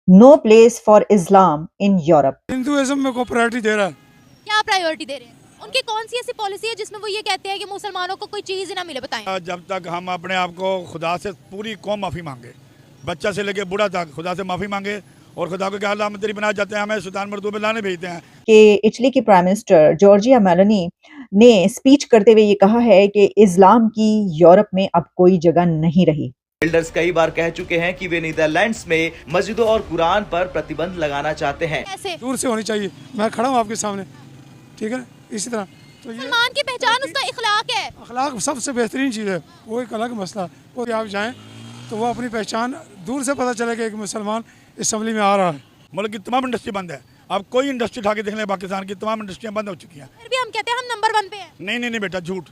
No place for Islam in Europe. Hinduism में को priority दे रहा है। क्या प्रायोरिटी दे रहे हैं? उनकी कौन सी ऐसी पॉलिसी है जिसमें वो ये कहते हैं कि मुसलमानों को कोई चीज ही ना मिले? बताएं। जब तक हम अपने आप को खुदा से पूरी कौम माफ़ी मांगे, बच्चा से लेके बूढ़ा तक खुदा से माफ़ी मांगे और खुदा को क्या अल्लाह हम तेरी बनाए जाते हैं, हमें सुल्तान मरदू में लाने भेजते हैं। कि इटली की प्राइम मिनिस्टर जॉर्जिया मेलोनी ने स्पीच करते हुए ये कहा है कि इस्लाम की यूरोप में अब कोई जगह नहीं रही। बिल्डर्स कई बार कह चुके हैं कि वे नीदरलैंड्स में मस्जिदों और कुरान पर प्रतिबंध लगाना चाहते हैं। कैसे? दूर से होनी चाहिए, मैं खड़ा हूँ आपके सामने, ठीक है। इसी तरह तो ये मुसलमान की पहचान उसका इखलाक है। अखलाक सबसे बेहतरीन चीज़ है, वो एक अलग मसला है। वो आप जाएं तो वो अपनी पहचान दूर से पता चले कि एक मुसलमान असम्बली में आ रहा है। मुल्क की तमाम इंडस्ट्री बंद है, आप कोई इंडस्ट्री उठा के देख लें, पाकिस्तान की तमाम इंडस्ट्रियाँ बंद हो चुकी हैं। फिर भी हम कहते हैं हम नंबर 1 पे हैं। नहीं बेटा, झूठ।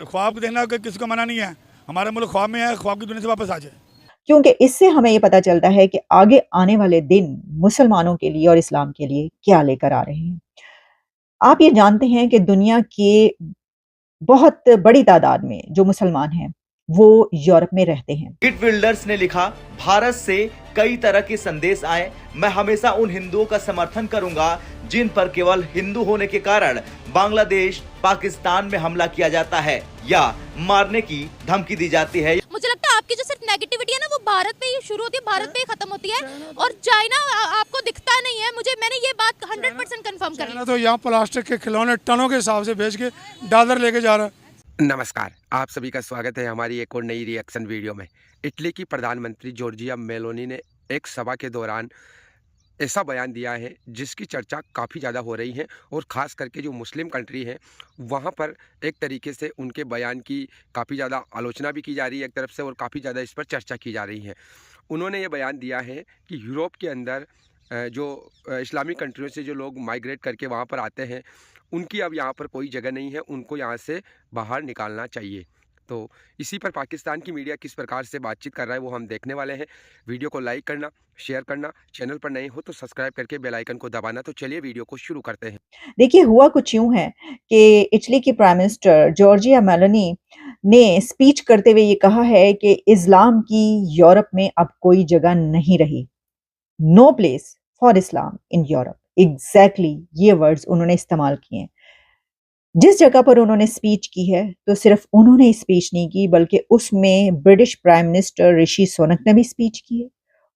ख्वाब को देखना किसी को मना नहीं है, हमारा मुल्क ख्वाब में है, ख्वाब की दुनिया से वापस आ जाए। क्योंकि इससे हमें ये पता चलता है कि आगे आने वाले दिन मुसलमानों के लिए और इस्लाम के लिए क्या लेकर आ रहे हैं। आप ये जानते हैं कि दुनिया के बहुत बड़ी तादाद में जो मुसलमान हैं वो यूरोप में रहते हैं। गिट बिल्डर्स ने लिखा, भारत से कई तरह के संदेश आए, मैं हमेशा उन हिंदुओं का समर्थन करूंगा जिन पर केवल हिंदू होने के कारण बांग्लादेश, पाकिस्तान में हमला किया जाता है या मारने की धमकी दी जाती है। मुझे लगता है आपकी जो सिर्फ नेगेटिविटी है ना वो भारत पे ही शुरू होती है, भारत पे ही खत्म होती है और चाइना आपको दिखता नहीं है। मैंने ये बात 100% कंफर्म कर ली। तो यहाँ प्लास्टिक के खिलौने टनों के हिसाब से भेज के डॉलर लेके जा रहा है। नमस्कार, आप सभी का स्वागत है हमारी एक और नई रिएक्शन वीडियो में। इटली की प्रधानमंत्री जॉर्जिया मेलोनी ने एक सभा के दौरान ऐसा बयान दिया है जिसकी चर्चा काफ़ी ज़्यादा हो रही है और ख़ास करके जो मुस्लिम कंट्री है वहाँ पर एक तरीके से उनके बयान की काफ़ी ज़्यादा आलोचना भी की जा रही है एक तरफ से और काफ़ी ज़्यादा इस पर चर्चा की जा रही है। उन्होंने ये बयान दिया है कि यूरोप के अंदर जो इस्लामिक कंट्रियों से जो लोग माइग्रेट करके वहाँ पर आते हैं उनकी अब यहाँ पर कोई जगह नहीं है, उनको यहाँ से बाहर निकालना चाहिए। तो इसी पर पाकिस्तान की मीडिया किस प्रकार से बातचीत कर रहा है वो हम देखने वाले हैं। वीडियो को लाइक करना, शेयर करना, चैनल पर नए हो तो सब्सक्राइब करके बेल आइकन को दबाना। तो चलिए वीडियो को शुरू करते हैं। देखिए, हुआ कुछ यूं है कि इटली की प्राइम मिनिस्टर जॉर्जिया मेलोनी ने स्पीच करते हुए ये कहा है कि इस्लाम की यूरोप में अब कोई जगह नहीं रही। No place for Islam in Europe. Exactly ये वर्ड्स उन्होंने इस्तेमाल किए हैं। जिस जगह पर उन्होंने स्पीच की है तो सिर्फ उन्होंने स्पीच नहीं की बल्कि उसमें British prime minister Rishi Sunak ने भी स्पीच की है।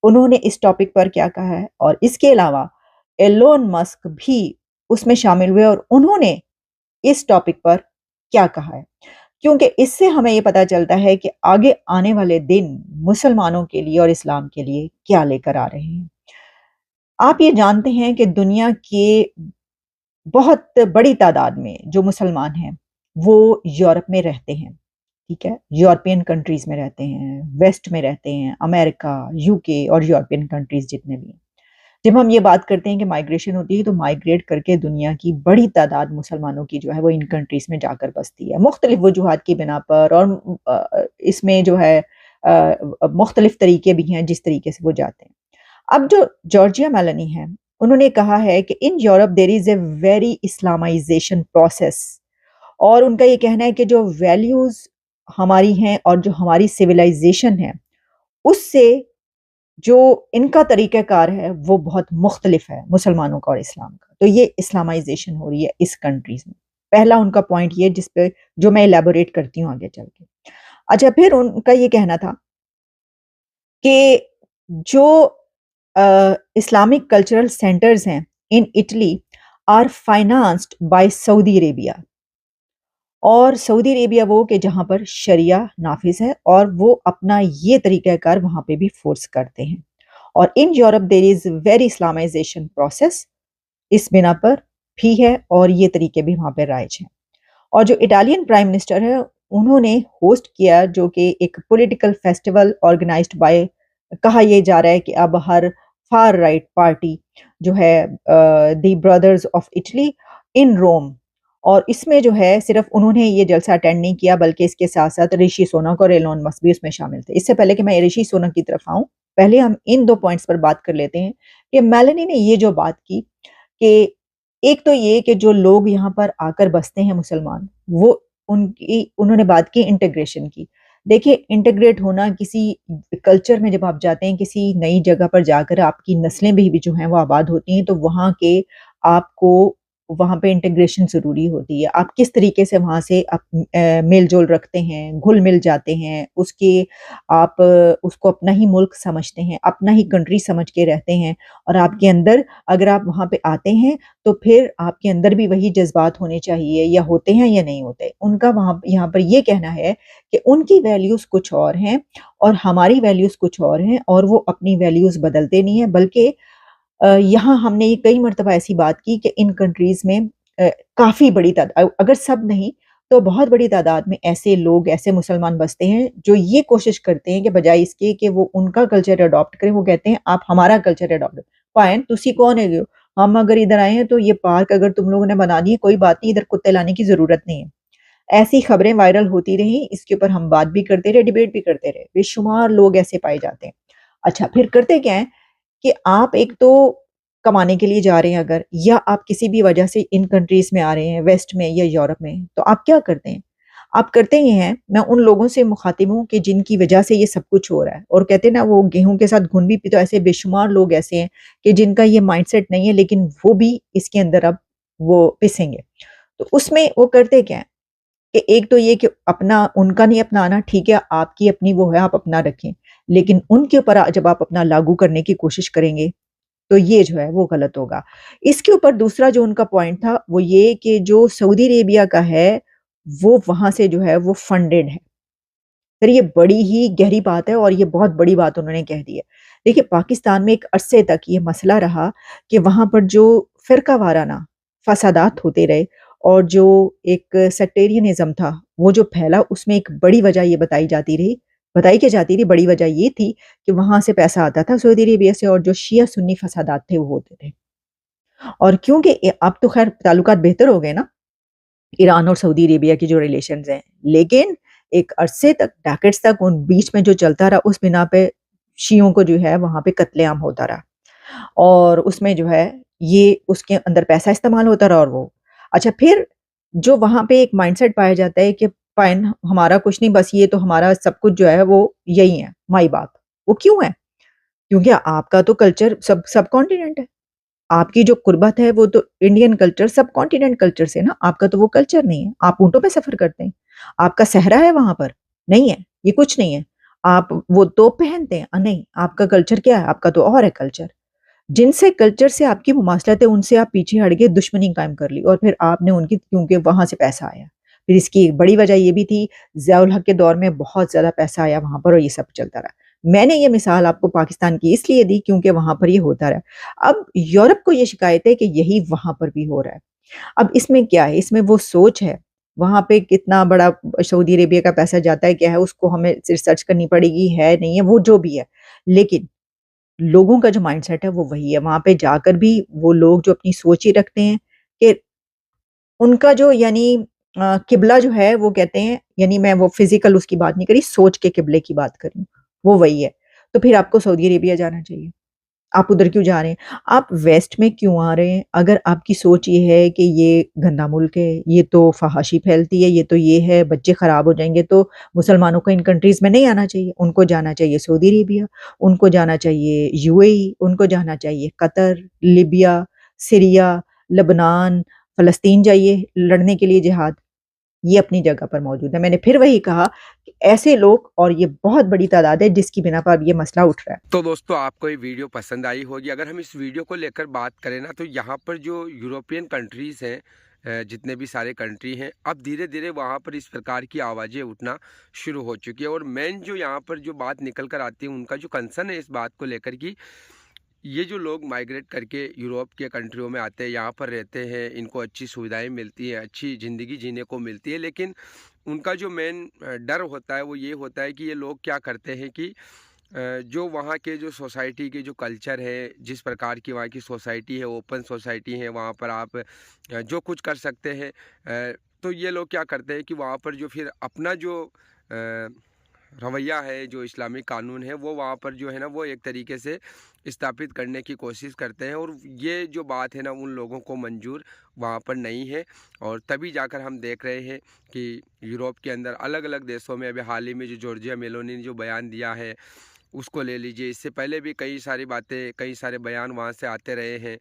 उन्होंने इस टॉपिक पर क्या कहा है और इसके अलावा एलोन मस्क भी उसमें शामिल हुए और उन्होंने इस टॉपिक पर क्या कहा है। क्योंकि इससे हमें ये पता चलता है कि आगे आने वाले दिन मुसलमानों के लिए और इस्लाम के लिए क्या लेकर आ रहे हैं। आप ये जानते हैं कि दुनिया के बहुत बड़ी तादाद में जो मुसलमान हैं वो यूरोप में रहते हैं, ठीक है। यूरोपियन कंट्रीज में रहते हैं, वेस्ट में रहते हैं, अमेरिका, यूके और यूरोपियन कंट्रीज जितने भी हैं। जब हम ये बात करते हैं कि माइग्रेशन होती है तो माइग्रेट करके दुनिया की बड़ी तादाद मुसलमानों की जो है वो इन कंट्रीज में जाकर बसती है मुख्तलिफ वजूहात की बिना पर। और इसमें जो है मुख्तलिफ तरीके भी हैं जिस तरीके से वो जाते हैं। अब जो जॉर्जिया मेलोनी है उन्होंने कहा है कि in Europe there is a very Islamization process. और उनका ये कहना है कि जो वैल्यूज हमारी हैं और जो हमारी सिविलाइजेशन है उससे जो इनका तरीक़ाकार है वो बहुत मुख्तलिफ है मुसलमानों का और इस्लाम का। तो ये इस्लामाइजेशन हो रही है इस कंट्रीज में। पहला उनका पॉइंट ये जिस पे जो मैं इलेबोरेट करती हूँ आगे चल के। अच्छा, फिर उनका ये कहना था कि जो इस्लामिक कल्चरल सेंटर्स हैं in Italy are financed by Saudi Arabia. और सऊदी अरेबिया वो कि जहाँ पर शरिया नाफिज है और वो अपना ये तरीक़ाकार वहाँ पे भी फोर्स करते हैं। और in Europe there is very Islamization process इस बिना पर भी है और ये तरीके भी वहाँ पे राइज हैं। और जो इटालियन प्राइम मिनिस्टर है उन्होंने होस्ट किया जो कि एक पॉलिटिकल फेस्टिवल ऑर्गेनाइज्ड बाय, कहा यह जा रहा है कि अब हर फार राइट पार्टी जो है the brothers of Italy in Rome. और इसमें जो है सिर्फ उन्होंने ये जलसा अटेंड नहीं किया बल्कि इसके साथ साथ ऋषि सुनक और एलोन मस्क भी उसमें शामिल थे। इससे पहले कि मैं ऋषि सुनक की तरफ आऊं, पहले हम इन दो पॉइंट्स पर बात कर लेते हैं कि मेलोनी ने ये जो बात की कि एक तो ये कि जो लोग यहाँ पर आकर बसते हैं मुसलमान, वो उन्होंने बात की इंटीग्रेशन की। देखिए, इंटीग्रेट होना किसी कल्चर में जब आप जाते हैं, किसी नई जगह पर जाकर आपकी नस्लें भी जो हैं वो आबाद होती हैं, तो वहाँ के आपको वहाँ पे इंटीग्रेशन ज़रूरी होती है। आप किस तरीके से वहाँ से मेल-जोल रखते हैं, घुल-मिल जाते हैं, आप उसको अपना ही मुल्क समझते हैं, अपना ही कंट्री समझ के रहते हैं और आपके अंदर अगर आप वहाँ पे आते हैं, तो फिर आपके अंदर भी वही जज़्बात होने चाहिए या होते हैं या नहीं होते। उनका वहाँ यहाँ पर ये कहना है कि उनकी वैल्यूज़ कुछ और हैं और हमारी वैल्यूज़ कुछ और हैं और वो अपनी वैल्यूज़ बदलते नहीं हैं बल्कि यहाँ हमने ये कई मर्तबा ऐसी बात की कि इन कंट्रीज़ में काफ़ी बड़ी अगर सब नहीं, तो बहुत बड़ी तादाद में ऐसे लोग, ऐसे मुसलमान बसते हैं, जो ये कोशिश करते हैं कि बजाए इसके कि वो उनका कल्चर अडॉप्ट करें, वो कहते हैं, "आप हमारा कल्चर अडॉप्ट फाइन, तुसी कौन हैगे हो? हम अगर इधर आए हैं, तो ये पार्क अगर तुम लोगों ने बना दी है, कोई बात नहीं, इधर कुत्ते लाने की ज़रूरत नहीं है।" ऐसी खबरें वायरल होती रहीं, इसके ऊपर हम बात भी करते रहे, डिबेट भी करते रहे। बेशुमार लोग ऐसे पाए जाते हैं। अच्छा, फिर करते क्या हैं कि आप एक तो कमाने के लिए जा रहे हैं अगर या आप किसी भी वजह से इन कंट्रीज़ में आ रहे हैं, वेस्ट में या यूरोप में, तो आप क्या करते हैं? आप करते ये हैं, मैं उन लोगों से मुखातिब हूँ कि जिनकी वजह से ये सब कुछ हो रहा है और कहते हैं ना वो गेहूँ के साथ घुन भी तो ऐसे बेशुमार लोग ऐसे हैं कि जिनका ये माइंडसेट नहीं है लेकिन वो भी इसके अंदर अब वो पिसेंगे। तो उसमें वो करते क्या हैं कि एक तो ये कि अपना उनका नहीं अपनाना ठीक है, आपकी अपनी वो है, आप अपना रखें। लेकिन उनके ऊपर जब आप अपना लागू करने की कोशिश करेंगे, तो ये जो है वो गलत होगा। इसके ऊपर दूसरा जो उनका पॉइंट था, वो ये कि जो सऊदी अरेबिया का है, वो वहाँ से जो है वो फंडेड है। फिर ये बड़ी ही गहरी बात है और ये बहुत बड़ी बात उन्होंने कह दी है। देखिए, पाकिस्तान में एक अरसे तक ये मसला रहा कि वहाँ पर जो फ़िरका वाराना फ़सादात होते रहे और जो एक सेक्टेरियनिज़्म था, वो जो फैला उसमें एक बड़ी वजह ये बताई क्या जाती थी, बड़ी वजह ये थी कि वहाँ से पैसा आता था सऊदी अरेबिया से और जो शिया सुन्नी फ़सादात थे वो होते थे। और क्योंकि अब तो ख़ैर ताल्लुकात बेहतर हो गए ना, ईरान और सऊदी अरेबिया की जो रिलेशंस हैं, लेकिन एक अरसे तक डेकेड्स तक उन बीच में जो चलता रहा उस बिना पे शियों को जो है वहाँ पे कत्लेआम होता रहा। और उसमें जो है ये उसके अंदर पैसा इस्तेमाल होता रहा और वो अच्छा फिर जो वहाँ पे एक माइंडसेट पाया जाता है कि फाइन हमारा कुछ नहीं बस ये तो हमारा सब कुछ जो है वो यही है, माई बाप। वो क्यों है? क्योंकि आपका तो कल्चर सब कॉन्टिनेंट है। आपकी जो कुर्बत है वो तो इंडियन कल्चर सब कॉन्टिनेंट कल्चर से ना, आपका तो वो कल्चर नहीं है। आप ऊँटों पे सफ़र करते हैं। आपका सहरा है वहाँ पर? नहीं है, ये कुछ नहीं है। आप वो तोप पहनते हैं? नहीं, आपका कल्चर क्या है? आपका तो और है कल्चर। जिनसे कल्चर से आपकी मुमासलत है, उनसे आप पीछे हट गए, दुश्मनी कायम कर ली और फिर आपने उनकी क्योंकि वहाँ से पैसा आया। फिर इसकी एक बड़ी वजह ये भी थी, ज़िया-उल हक के दौर में बहुत ज़्यादा पैसा आया वहाँ पर और ये सब चलता रहा। मैंने ये मिसाल आपको पाकिस्तान की इसलिए दी क्योंकि वहाँ पर ये होता रहा। अब यूरोप को ये शिकायत है कि यही वहाँ पर भी हो रहा है। अब इसमें क्या है? इसमें वो सोच है। वहाँ पे कितना बड़ा सऊदी अरेबिया का पैसा जाता है, क्या है, उसको हमें रिसर्च करनी पड़ेगी, है, नहीं है, वो जो भी है। लेकिन लोगों का जो माइंडसेट है वो वही है। वहाँ पे जाकर भी वो लोग जो अपनी सोच ही रखते हैं कि उनका जो यानी किबला जो है वो कहते हैं यानी मैं वो फ़िज़िकल उसकी बात नहीं कर रही, सोच के किबले की बात कर रही हूँ, वो वही है। तो फिर आपको सऊदी अरेबिया जाना चाहिए। आप उधर क्यों जा रहे हैं? आप वेस्ट में क्यों आ रहे हैं? अगर आपकी सोच ये है कि ये गंदा मुल्क है, ये तो फ़हाशी फैलती है, ये तो ये है, बच्चे ख़राब हो जाएँगे, तो मुसलमानों को इन कंट्रीज़ में नहीं आना चाहिए। उनको जाना चाहिए सऊदी अरेबिया, उनको जाना चाहिए यूएई, उनको जाना चाहिए कतर, लीबिया, सीरिया, लेबनान, फ़लस्तीन जाइए लड़ने के लिए जिहाद। ये अपनी जगह पर मौजूद है। मैंने फिर वही कहा कि ऐसे लोग और ये बहुत बड़ी तादाद है जिसकी बिना पर अब ये मसला उठ रहा है। तो दोस्तों आपको ये वीडियो पसंद आई होगी। अगर हम इस वीडियो को लेकर बात करें ना, तो यहाँ पर जो यूरोपियन कंट्रीज़ हैं, जितने भी सारे कंट्री हैं, अब धीरे धीरे वहाँ पर इस प्रकार की आवाज़ें उठना शुरू हो चुकी है। और मेन जो यहाँ पर जो बात निकल कर आती है, उनका जो कंसर्न है इस बात को लेकर कि ये जो लोग माइग्रेट करके यूरोप के कंट्रियों में आते हैं, यहाँ पर रहते हैं, इनको अच्छी सुविधाएं मिलती हैं, अच्छी ज़िंदगी जीने को मिलती है, लेकिन उनका जो मेन डर होता है वो ये होता है कि ये लोग क्या करते हैं कि जो वहाँ के जो सोसाइटी के जो कल्चर है, जिस प्रकार की वहाँ की सोसाइटी है, ओपन सोसाइटी है, वहाँ पर आप जो कुछ कर सकते हैं, तो ये लोग क्या करते हैं कि वहाँ पर जो फिर अपना जो रवैया है, जो इस्लामिक कानून है, वो वहाँ पर जो है ना वो एक तरीके से स्थापित करने की कोशिश करते हैं, और ये जो बात है ना उन लोगों को मंजूर वहाँ पर नहीं है। और तभी जाकर हम देख रहे हैं कि यूरोप के अंदर अलग अलग देशों में अभी हाल ही में जो जॉर्जिया मेलोनी ने जो बयान दिया है उसको ले लीजिए। इससे पहले भी कई सारी बातें, कई सारे बयान वहाँ से आते रहे हैं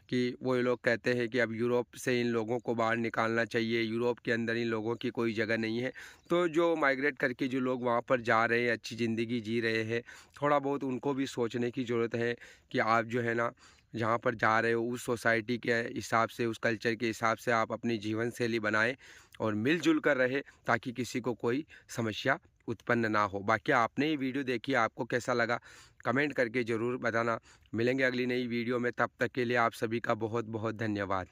कि वो लोग कहते हैं कि अब यूरोप से इन लोगों को बाहर निकालना चाहिए, यूरोप के अंदर इन लोगों की कोई जगह नहीं है। तो जो माइग्रेट करके जो लोग वहाँ पर जा रहे हैं, अच्छी ज़िंदगी जी रहे हैं, थोड़ा बहुत उनको भी सोचने की ज़रूरत है कि आप जो है ना जहाँ पर जा रहे हो उस सोसाइटी के हिसाब से, उस कल्चर के हिसाब से आप अपनी जीवन शैली बनाएं और मिलजुल कर रहे, ताकि किसी को कोई समस्या उत्पन्न ना हो। बाकी आपने ये वीडियो देखी, आपको कैसा लगा कमेंट करके ज़रूर बताना। मिलेंगे अगली नई वीडियो में, तब तक के लिए आप सभी का बहुत बहुत धन्यवाद।